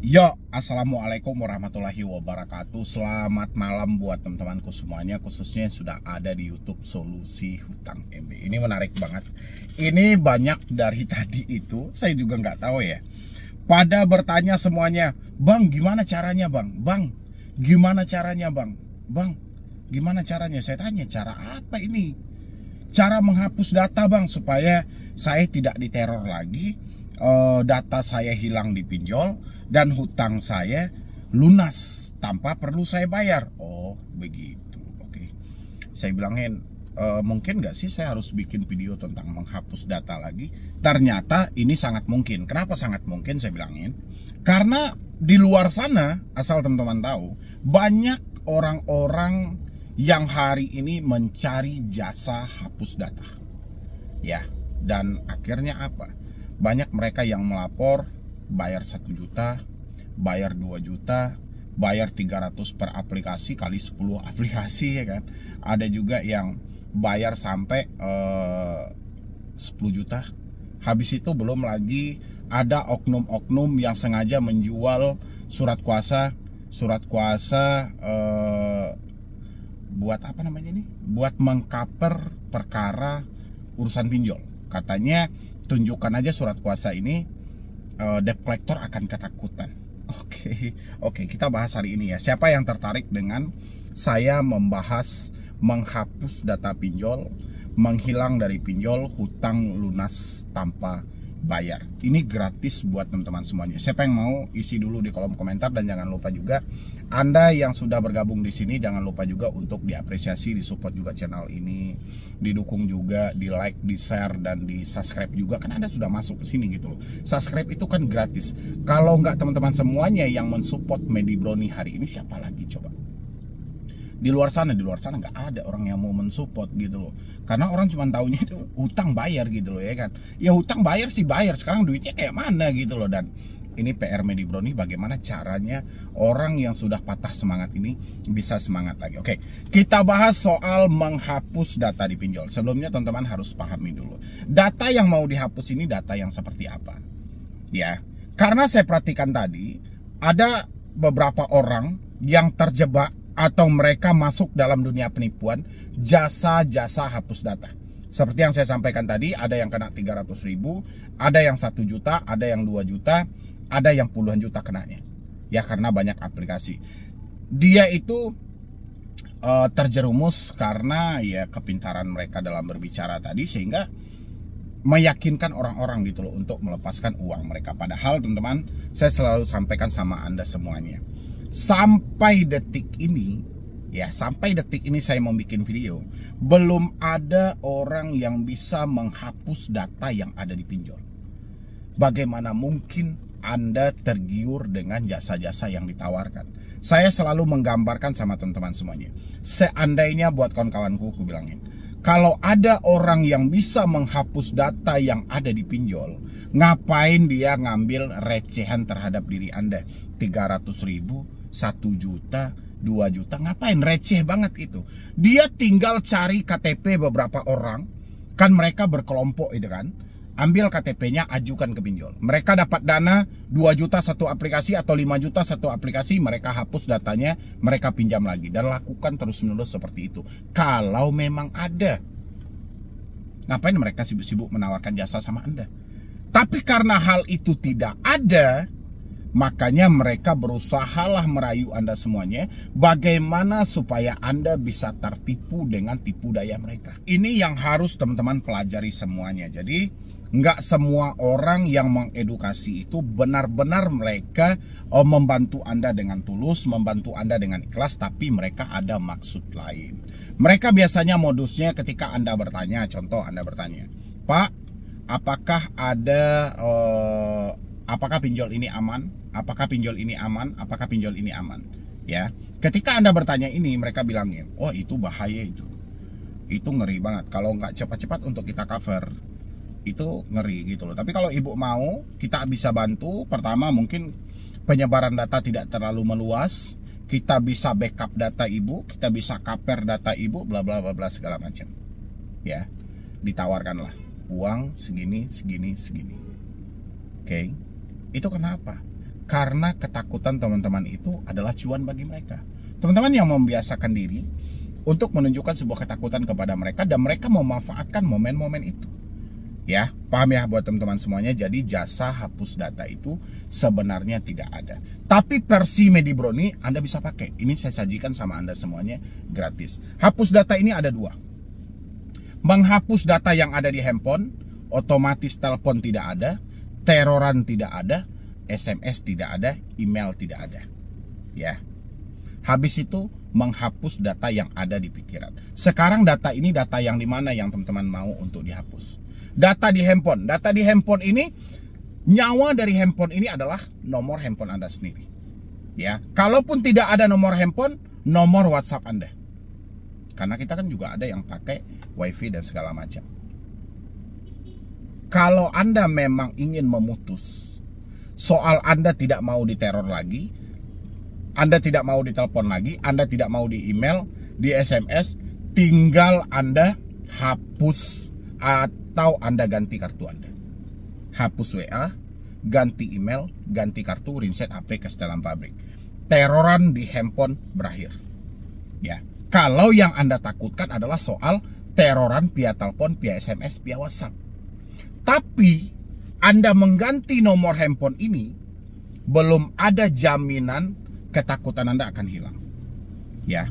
Yo, assalamualaikum warahmatullahi wabarakatuh. Selamat malam buat teman-temanku semuanya, khususnya yang sudah ada di YouTube Solusi Hutang MB. Ini menarik banget. Ini banyak dari tadi itu, saya juga nggak tahu ya. Pada bertanya semuanya, Bang, gimana caranya, Bang? Bang, gimana caranya, Bang? Bang, gimana caranya? Saya tanya, cara apa ini? Cara menghapus data, Bang, supaya saya tidak diteror lagi. Data saya hilang di pinjol dan hutang saya lunas tanpa perlu saya bayar. Oh begitu, oke. Saya bilangin, mungkin nggak sih saya harus bikin video tentang menghapus data lagi? Ternyata ini sangat mungkin. Kenapa sangat mungkin saya bilangin? Karena di luar sana, asal teman-teman tahu, banyak orang-orang yang hari ini mencari jasa hapus data, ya. Dan akhirnya apa? Banyak mereka yang melapor, bayar 1 juta, bayar 2 juta, bayar 300 per aplikasi kali 10 aplikasi, ya kan. Ada juga yang bayar sampai 10 juta. Habis itu belum lagi ada oknum-oknum yang sengaja menjual surat kuasa buat apa namanya ini? Buat mengcover perkara urusan pinjol. Katanya tunjukkan aja surat kuasa ini, debt collector akan ketakutan. Oke, kita bahas hari ini ya. Siapa yang tertarik dengan saya membahas menghapus data pinjol, menghilang dari pinjol, hutang lunas tanpa bayar? Ini gratis buat teman-teman semuanya. Siapa yang mau, isi dulu di kolom komentar. Dan jangan lupa juga, Anda yang sudah bergabung di sini, jangan lupa juga untuk diapresiasi, disupport juga channel ini, didukung juga, di like, di share, dan di subscribe juga. Kan Anda sudah masuk ke sini gitu loh. Subscribe itu kan gratis. Kalau nggak teman-teman semuanya yang mensupport Medi Brownie hari ini, siapa lagi coba? Di luar sana nggak ada orang yang mau mensupport gitu loh. Karena orang cuma taunya itu hutang bayar gitu loh, ya kan. Ya hutang bayar sih bayar, sekarang duitnya kayak mana gitu loh. Dan ini PR Medi Brownie, bagaimana caranya orang yang sudah patah semangat ini bisa semangat lagi. Oke, kita bahas soal menghapus data di pinjol. Sebelumnya teman-teman harus pahami dulu, data yang mau dihapus ini data yang seperti apa, ya. Karena saya perhatikan tadi, ada beberapa orang yang terjebak atau mereka masuk dalam dunia penipuan jasa-jasa hapus data. Seperti yang saya sampaikan tadi, ada yang kena 300.000, ada yang 1 juta, ada yang 2 juta, ada yang puluhan juta kenanya. Ya karena banyak aplikasi. Dia itu terjerumus karena ya kepintaran mereka dalam berbicara tadi, sehingga meyakinkan orang-orang gitu loh untuk melepaskan uang mereka. Padahal teman-teman, saya selalu sampaikan sama Anda semuanya, sampai detik ini, ya sampai detik ini saya mau bikin video, belum ada orang yang bisa menghapus data yang ada di pinjol. Bagaimana mungkin Anda tergiur dengan jasa-jasa yang ditawarkan? Saya selalu menggambarkan sama teman-teman semuanya, seandainya buat kawan-kawanku, aku bilangin, kalau ada orang yang bisa menghapus data yang ada di pinjol, ngapain dia ngambil recehan terhadap diri Anda? 300.000, 1 juta, 2 juta, ngapain? Receh banget itu. Dia tinggal cari KTP beberapa orang, kan mereka berkelompok itu kan, ambil KTP-nya, ajukan ke pinjol. Mereka dapat dana 2 juta satu aplikasi atau 5 juta satu aplikasi, mereka hapus datanya, mereka pinjam lagi, dan lakukan terus-menerus seperti itu. Kalau memang ada, ngapain mereka sibuk-sibuk menawarkan jasa sama Anda? Tapi karena hal itu tidak ada, makanya mereka berusahalah merayu Anda semuanya, bagaimana supaya Anda bisa tertipu dengan tipu daya mereka. Ini yang harus teman-teman pelajari semuanya. Jadi nggak semua orang yang mengedukasi itu benar-benar mereka membantu Anda dengan tulus, membantu Anda dengan ikhlas, tapi mereka ada maksud lain. Mereka biasanya modusnya ketika Anda bertanya, contoh Anda bertanya, Pak, apakah ada apakah pinjol ini aman? Apakah pinjol ini aman? Apakah pinjol ini aman? Ya, ketika Anda bertanya ini, mereka bilangnya, oh itu bahaya itu ngeri banget. Kalau nggak cepat-cepat untuk kita cover, itu ngeri gitu loh. Tapi kalau ibu mau, kita bisa bantu. Pertama, mungkin penyebaran data tidak terlalu meluas, kita bisa backup data ibu, kita bisa cover data ibu, bla bla bla bla segala macam. Ya, ditawarkanlah uang segini. Oke. Itu kenapa? Karena ketakutan teman-teman itu adalah cuan bagi mereka. Teman-teman yang membiasakan diri untuk menunjukkan sebuah ketakutan kepada mereka, dan mereka memanfaatkan momen-momen itu. Ya, paham ya buat teman-teman semuanya. Jadi jasa hapus data itu sebenarnya tidak ada. Tapi versi Medibroni Anda bisa pakai. Ini saya sajikan sama Anda semuanya gratis. Hapus data ini ada dua. Menghapus data yang ada di handphone, otomatis telepon tidak ada, teroran tidak ada, SMS tidak ada, email tidak ada. Ya. Habis itu menghapus data yang ada di pikiran. Sekarang data ini data yang dimana yang teman-teman mau untuk dihapus? Data di handphone. Data di handphone ini, nyawa dari handphone ini adalah nomor handphone Anda sendiri. Ya, kalaupun tidak ada nomor handphone, nomor WhatsApp Anda. Karena kita kan juga ada yang pakai WiFi dan segala macam. Kalau Anda memang ingin memutus soal Anda tidak mau diteror lagi, Anda tidak mau ditelepon lagi, Anda tidak mau di email, di SMS, tinggal Anda hapus atau Anda ganti kartu Anda. Hapus WA, ganti email, ganti kartu, reset HP ke setelan pabrik. Teroran di handphone berakhir. Ya, kalau yang Anda takutkan adalah soal teroran via telepon, via SMS, via WhatsApp. Tapi Anda mengganti nomor handphone ini, belum ada jaminan ketakutan Anda akan hilang. Ya,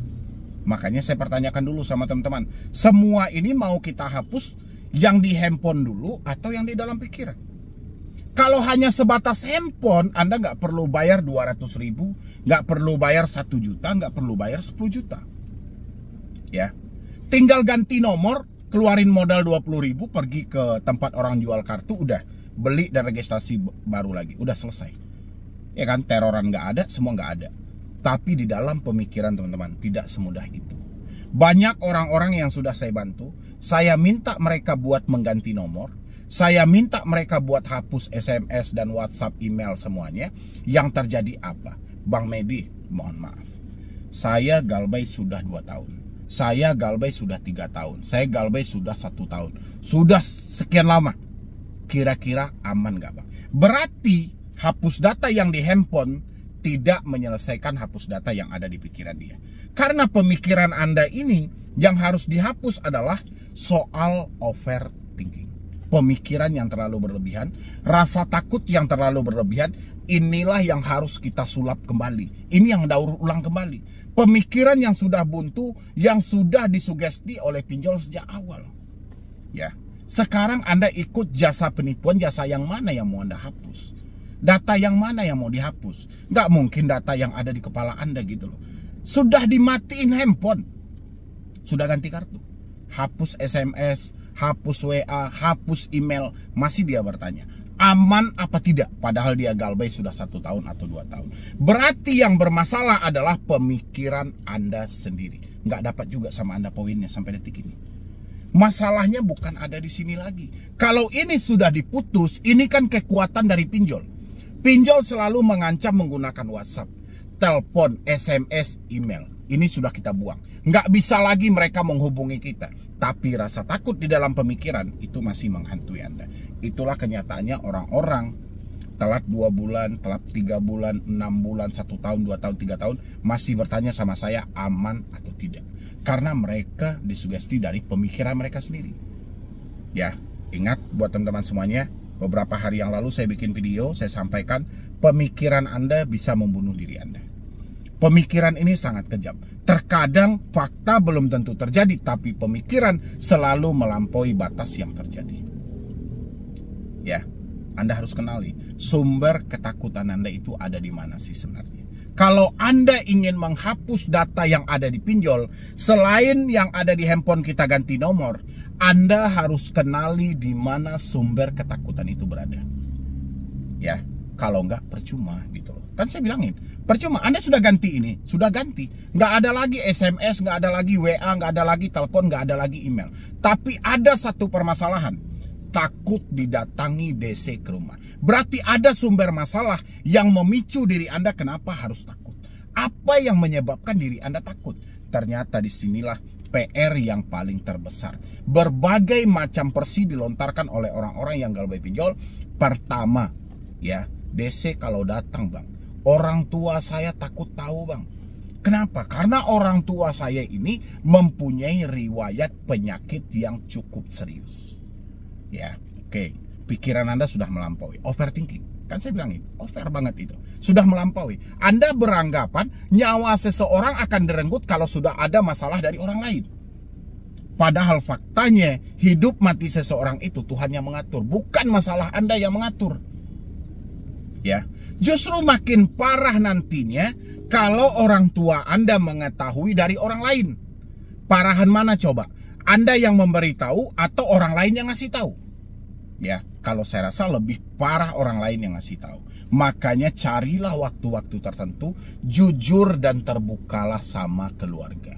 makanya saya pertanyakan dulu sama teman-teman, semua ini mau kita hapus yang di handphone dulu atau yang di dalam pikiran? Kalau hanya sebatas handphone, Anda nggak perlu bayar 200.000, nggak perlu bayar 1 juta, nggak perlu bayar 10 juta. Ya, tinggal ganti nomor, keluarin modal 20.000, pergi ke tempat orang jual kartu, udah beli dan registrasi baru lagi, udah selesai. Ya kan, teroran nggak ada, semua nggak ada. Tapi di dalam pemikiran teman-teman tidak semudah itu. Banyak orang-orang yang sudah saya bantu, saya minta mereka buat mengganti nomor, saya minta mereka buat hapus SMS dan WhatsApp, email semuanya. Yang terjadi apa? Bang Medi, mohon maaf, saya galbay sudah 2 tahun, saya galbay sudah 3 tahun, saya galbay sudah 1 tahun, sudah sekian lama. Kira-kira aman gak Bang? Berarti hapus data yang di handphone tidak menyelesaikan hapus data yang ada di pikiran dia. Karena pemikiran Anda ini yang harus dihapus adalah soal overthinking. Pemikiran yang terlalu berlebihan, rasa takut yang terlalu berlebihan, inilah yang harus kita sulap kembali. Ini yang daur ulang kembali. Pemikiran yang sudah buntu, yang sudah disugesti oleh pinjol sejak awal. Ya. Sekarang Anda ikut jasa penipuan, jasa yang mana yang mau Anda hapus? Data yang mana yang mau dihapus? Nggak mungkin data yang ada di kepala Anda gitu loh. Sudah dimatiin handphone, sudah ganti kartu, hapus SMS, hapus WA, hapus email, masih dia bertanya, aman apa tidak? Padahal dia galbay sudah 1 tahun atau 2 tahun. Berarti yang bermasalah adalah pemikiran Anda sendiri. Nggak dapat juga sama Anda poinnya sampai detik ini. Masalahnya bukan ada di sini lagi. Kalau ini sudah diputus, ini kan kekuatan dari pinjol. Pinjol selalu mengancam menggunakan WhatsApp, telepon, SMS, email. Ini sudah kita buang. Nggak bisa lagi mereka menghubungi kita. Tapi rasa takut di dalam pemikiran itu masih menghantui Anda. Itulah kenyataannya orang-orang telat 2 bulan, telat 3 bulan, 6 bulan, 1 tahun, 2 tahun, 3 tahun masih bertanya sama saya aman atau tidak. Karena mereka disugesti dari pemikiran mereka sendiri. Ya, ingat buat teman-teman semuanya, beberapa hari yang lalu saya bikin video, saya sampaikan pemikiran Anda bisa membunuh diri Anda. Pemikiran ini sangat kejam. Terkadang fakta belum tentu terjadi, tapi pemikiran selalu melampaui batas yang terjadi. Ya, Anda harus kenali sumber ketakutan Anda itu ada di mana sih sebenarnya. Kalau Anda ingin menghapus data yang ada di pinjol, selain yang ada di handphone kita ganti nomor, Anda harus kenali di mana sumber ketakutan itu berada. Ya, kalau nggak percuma gitu loh. Kan saya bilangin, percuma, Anda sudah ganti ini, sudah ganti. Nggak ada lagi SMS, nggak ada lagi WA, nggak ada lagi telepon, nggak ada lagi email. Tapi ada satu permasalahan, takut didatangi DC ke rumah. Berarti ada sumber masalah yang memicu diri Anda kenapa harus takut. Apa yang menyebabkan diri Anda takut? Ternyata disinilah PR yang paling terbesar. Berbagai macam versi dilontarkan oleh orang-orang yang galbay pinjol. Pertama, ya, DC kalau datang bang, orang tua saya takut tahu bang. Kenapa? Karena orang tua saya ini mempunyai riwayat penyakit yang cukup serius. Ya, oke. Pikiran Anda sudah melampaui. Overthinking. Kan saya bilang itu, over banget itu. Sudah melampaui. Anda beranggapan nyawa seseorang akan direnggut kalau sudah ada masalah dari orang lain. Padahal faktanya hidup mati seseorang itu Tuhan yang mengatur, bukan masalah Anda yang mengatur. Ya, justru makin parah nantinya kalau orang tua Anda mengetahui dari orang lain. Parahan mana coba? Anda yang memberitahu atau orang lain yang ngasih tahu? Ya, kalau saya rasa lebih parah orang lain yang ngasih tahu. Makanya carilah waktu-waktu tertentu, jujur dan terbukalah sama keluarga.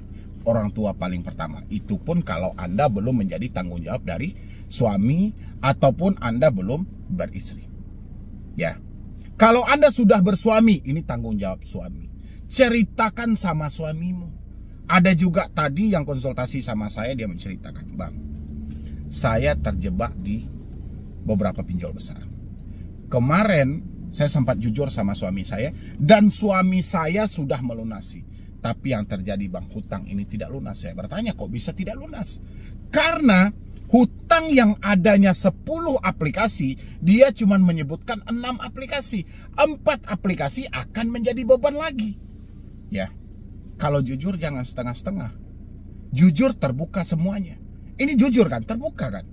Orang tua paling pertama. Itu pun kalau Anda belum menjadi tanggung jawab dari suami ataupun Anda belum beristri. Ya. Kalau Anda sudah bersuami, ini tanggung jawab suami. Ceritakan sama suamimu. Ada juga tadi yang konsultasi sama saya, dia menceritakan, bang, saya terjebak di beberapa pinjol besar. Kemarin saya sempat jujur sama suami saya, dan suami saya sudah melunasi. Tapi yang terjadi bang, hutang ini tidak lunas. Saya bertanya, kok bisa tidak lunas? Karena hutang yang adanya 10 aplikasi, dia cuma menyebutkan 6 aplikasi. 4 aplikasi akan menjadi beban lagi. Ya, kalau jujur jangan setengah-setengah. Jujur terbuka semuanya. Ini jujur kan, terbuka kan.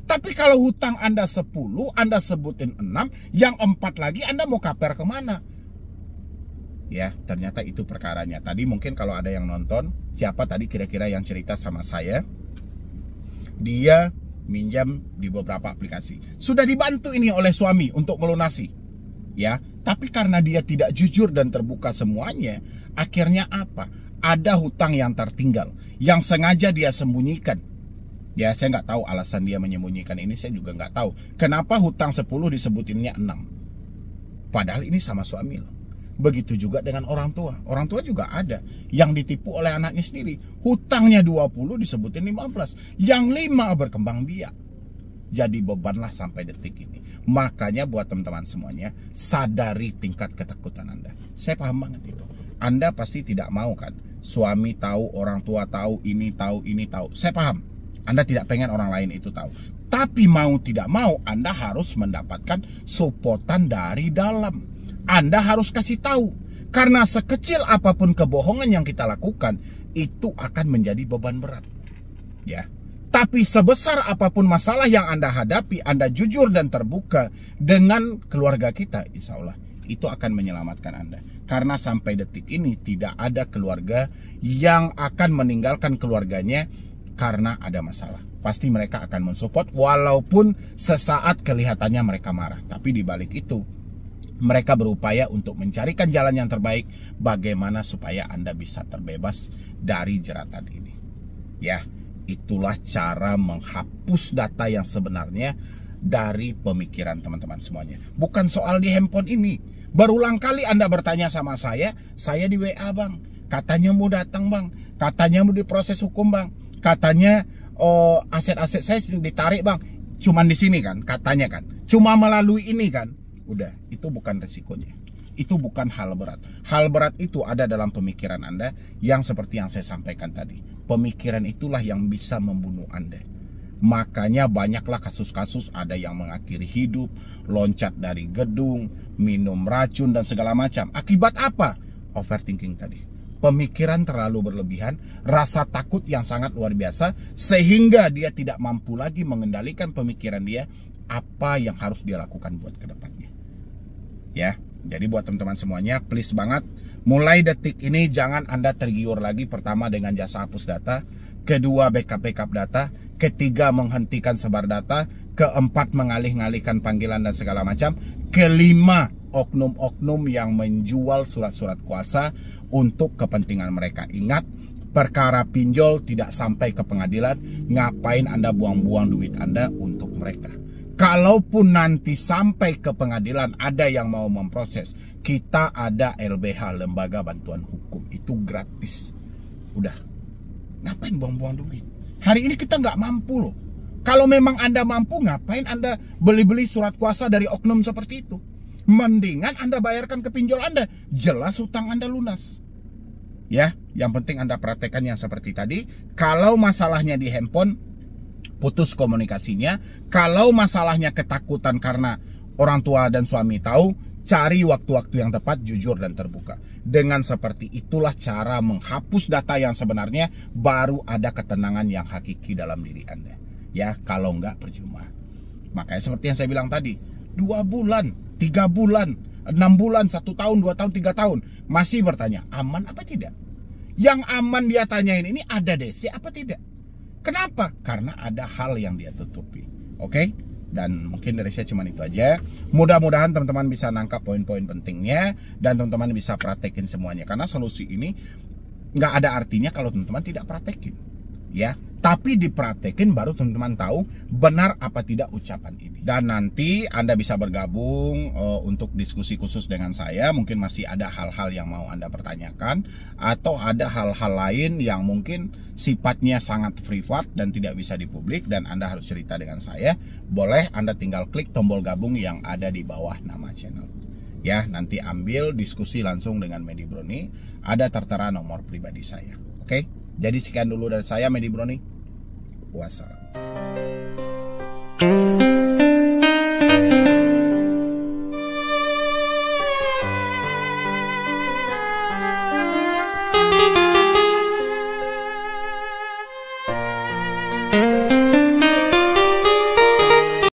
Tapi kalau hutang Anda 10, Anda sebutin 6, yang 4 lagi Anda mau kaper kemana? Ya, ternyata itu perkaranya. Tadi mungkin kalau ada yang nonton, siapa tadi kira-kira yang cerita sama saya, dia minjam di beberapa aplikasi. Sudah dibantu ini oleh suami untuk melunasi. Ya, tapi karena dia tidak jujur dan terbuka semuanya, akhirnya apa? Ada hutang yang tertinggal, yang sengaja dia sembunyikan. Ya, saya nggak tahu alasan dia menyembunyikan ini, saya juga nggak tahu. Kenapa hutang 10 disebutinnya 6? Padahal ini sama suami loh. Begitu juga dengan orang tua. Orang tua juga ada yang ditipu oleh anaknya sendiri. Hutangnya 20 disebutin 15. Yang 5 berkembang biak. Jadi bebanlah sampai detik ini. Makanya buat teman-teman semuanya, sadari tingkat ketakutan Anda. Saya paham banget itu. Anda pasti tidak mau kan, suami tahu, orang tua tahu, ini tahu, ini tahu. Saya paham. Anda tidak pengen orang lain itu tahu. Tapi mau tidak mau, Anda harus mendapatkan supportan dari dalam. Anda harus kasih tahu. Karena sekecil apapun kebohongan yang kita lakukan, itu akan menjadi beban berat. Ya. Tapi sebesar apapun masalah yang Anda hadapi, Anda jujur dan terbuka dengan keluarga kita, insya Allah itu akan menyelamatkan Anda. Karena sampai detik ini tidak ada keluarga yang akan meninggalkan keluarganya karena ada masalah. Pasti mereka akan mensupport walaupun sesaat kelihatannya mereka marah. Tapi di balik itu mereka berupaya untuk mencarikan jalan yang terbaik bagaimana supaya Anda bisa terbebas dari jeratan ini. Ya, itulah cara menghapus data yang sebenarnya dari pemikiran teman-teman semuanya. Bukan soal di handphone ini. Berulang kali Anda bertanya sama saya di WA bang, katanya mau datang bang, katanya mau diproses hukum bang, katanya aset-aset saya ditarik bang, cuman di sini kan, katanya kan, cuma melalui ini kan. Udah, itu bukan resikonya. Itu bukan hal berat. Hal berat itu ada dalam pemikiran Anda yang seperti yang saya sampaikan tadi. Pemikiran itulah yang bisa membunuh Anda. Makanya banyaklah kasus-kasus ada yang mengakhiri hidup, loncat dari gedung, minum racun dan segala macam. Akibat apa? Overthinking tadi. Pemikiran terlalu berlebihan, rasa takut yang sangat luar biasa, sehingga dia tidak mampu lagi mengendalikan pemikiran dia, apa yang harus dia lakukan buat kedepannya. Ya, jadi buat teman-teman semuanya, please banget, mulai detik ini jangan Anda tergiur lagi. Pertama dengan jasa hapus data, kedua backup data, ketiga menghentikan sebar data, keempat mengalih-alihkan panggilan dan segala macam, kelima oknum-oknum yang menjual surat-surat kuasa untuk kepentingan mereka. Ingat, perkara pinjol tidak sampai ke pengadilan, ngapain Anda buang-buang duit Anda untuk mereka? Kalaupun nanti sampai ke pengadilan ada yang mau memproses, kita ada LBH, Lembaga Bantuan Hukum, itu gratis. Udah, ngapain buang-buang duit? Hari ini kita nggak mampu loh. Kalau memang Anda mampu, ngapain Anda beli-beli surat kuasa dari oknum seperti itu? Mendingan Anda bayarkan ke pinjol Anda, jelas hutang Anda lunas. Ya, yang penting Anda praktekkan yang seperti tadi. Kalau masalahnya di handphone, putus komunikasinya. Kalau masalahnya ketakutan karena orang tua dan suami tahu, cari waktu-waktu yang tepat, jujur dan terbuka. Dengan seperti itulah cara menghapus data yang sebenarnya, baru ada ketenangan yang hakiki dalam diri Anda. Ya, kalau enggak percuma. Makanya seperti yang saya bilang tadi, 2 bulan, 3 bulan, 6 bulan, 1 tahun, 2 tahun, 3 tahun, masih bertanya, aman apa tidak? Yang aman dia tanyain ini ada DC apa tidak? Kenapa? Karena ada hal yang dia tutupi. Oke? Dan mungkin dari saya cuma itu aja. Mudah-mudahan teman-teman bisa nangkap poin-poin pentingnya dan teman-teman bisa praktekin semuanya. Karena solusi ini nggak ada artinya kalau teman-teman tidak praktekin. Ya, tapi dipraktekin baru teman-teman tahu benar apa tidak ucapan ini. Dan nanti Anda bisa bergabung untuk diskusi khusus dengan saya. Mungkin masih ada hal-hal yang mau Anda pertanyakan, atau ada hal-hal lain yang mungkin sifatnya sangat privat dan tidak bisa dipublik dan Anda harus cerita dengan saya. Boleh Anda tinggal klik tombol gabung yang ada di bawah nama channel. Ya, nanti ambil diskusi langsung dengan Medi Brony. Ada tertera nomor pribadi saya. Oke? Jadi sekian dulu dari saya, Medi Brony. Wassalam.